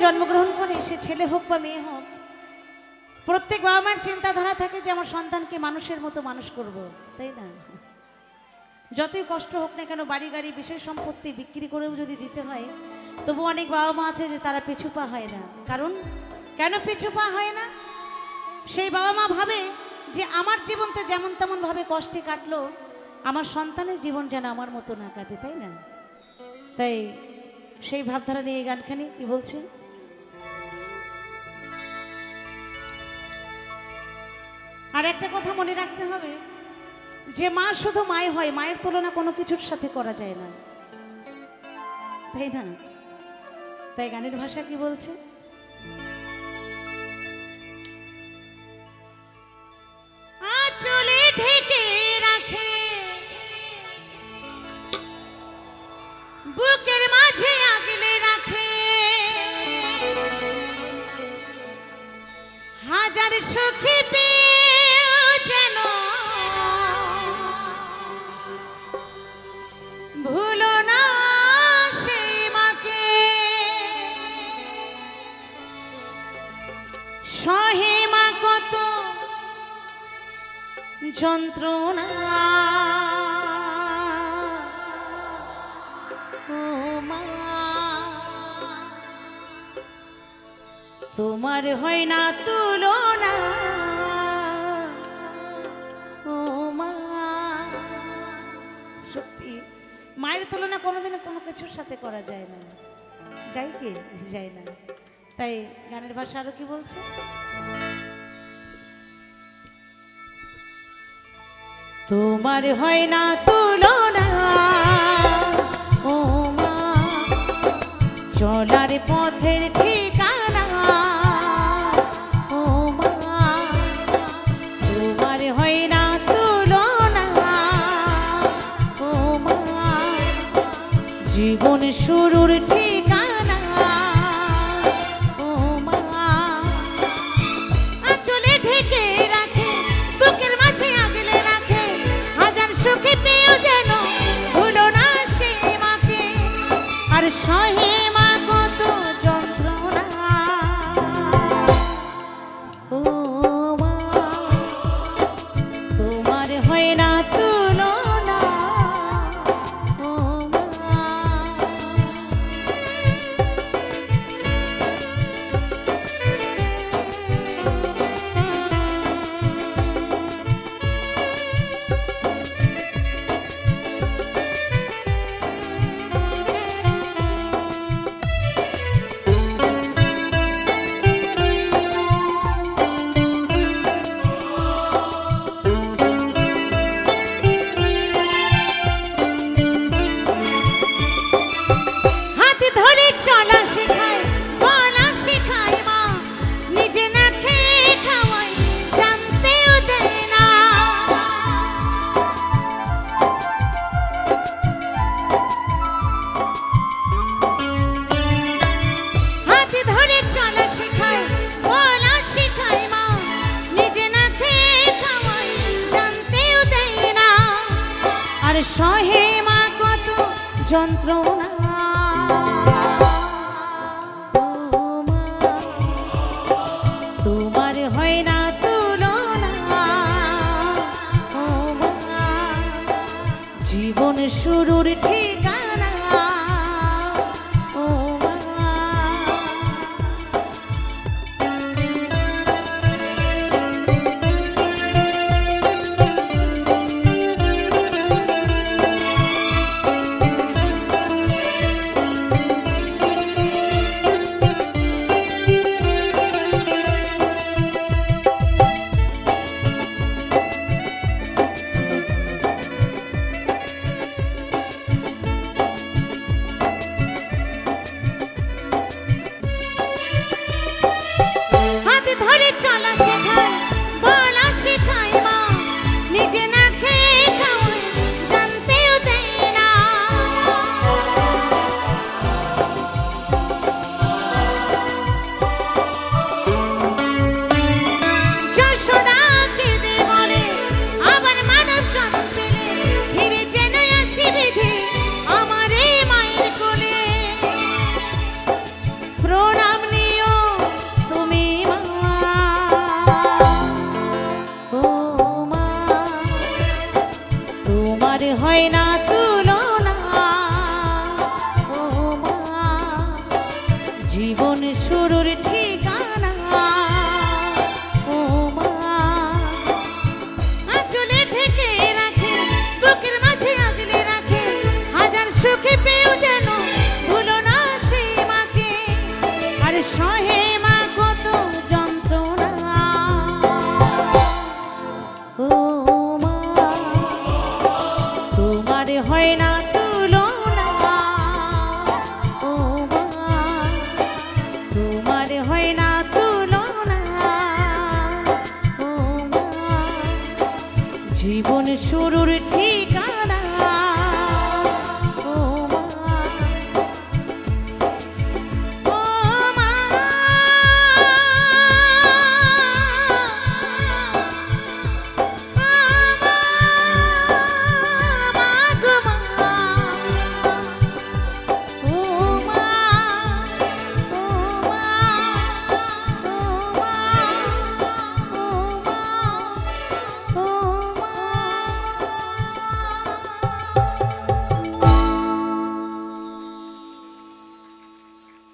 জন্মগ্রহণ করে, সে ছেলে হোক বা মেয়ে হোক, প্রত্যেক বাবা মায়ের চিন্তাধারা থাকে যে আমার সন্তানকে মানুষের মতো মানুষ করব, তাই না? যতই কষ্ট হোক না কেন, বাড়ি গাড়ি বিষয় সম্পত্তি বিক্রি করেও যদি দিতে হয়, তবু অনেক বাবা মা আছে যে তারা পিছু পা হয় না। কারণ কেন পিছু পা হয় না? সেই বাবা মা ভাবে যে আমার জীবনটা যেমন তেমনভাবে কষ্টে কাটলো, আমার সন্তানের জীবন যেন আমার মতো না কাটে, তাই না? তাই সেই ভাবধারা নিয়ে গানখানি কি বলছে, আর একটা কথা মনে রাখতে হবে যে মা শুধু মাই হয়, মায়ের তুলনা কোনো কিছুর সাথে করা যায় না, তাই না? তাই গানের ভাষা কি বলছে, আঁচলে ঢেকে রাখে বুকের মাঝে আগলে রাখে, হাজার সখী পেয়েও যেন ভুলো না সেই মাকে, সহে মা কত যন্ত্রণা, ও মা তোমার হয় না তুলনা, ও মা। সত্যি মায়ের তুলনা কোনোদিনও কোনো কিছুর সাথে করা যায় না, যাই কি যায় না। তাই গানের ভাষা আরো কি বলছে, তোমার হয় না তুলনা, ও মা চলার পথের ঠিকানা, ও মা তোমার হয় না তুলনা, ও মা জীবন শুরুর ঠিকানা, ও মা আঁচলে ঢেকে রাখে বুকের মাঝে আগলে রাখে, হাজার সুখী পেয়েও যেন ভুলো না সেই মাকে, আর সহে মা কত যন্ত্রণা, ও মা তোমার হয় না তুলনা, ও মা। সহে মা কত যন্ত্রণা, ও মা তোমার হয় না তুলনা, ও মা জীবন শুরুর ঠিকানা, ও মা। জীবন শুরুর ঠিকানা ও মা আঁচলে ঢেকে রাখে বুকের মাঝে আগলে রাখে হাজার সুখে পেও যেন ভুলো না সেই মাকে আর সহে মা কত যন্ত্রণা ও মা তোমার হয় না তুলনা ও মা তোমার হয় না তুলনা ও মা জীবন শুরুর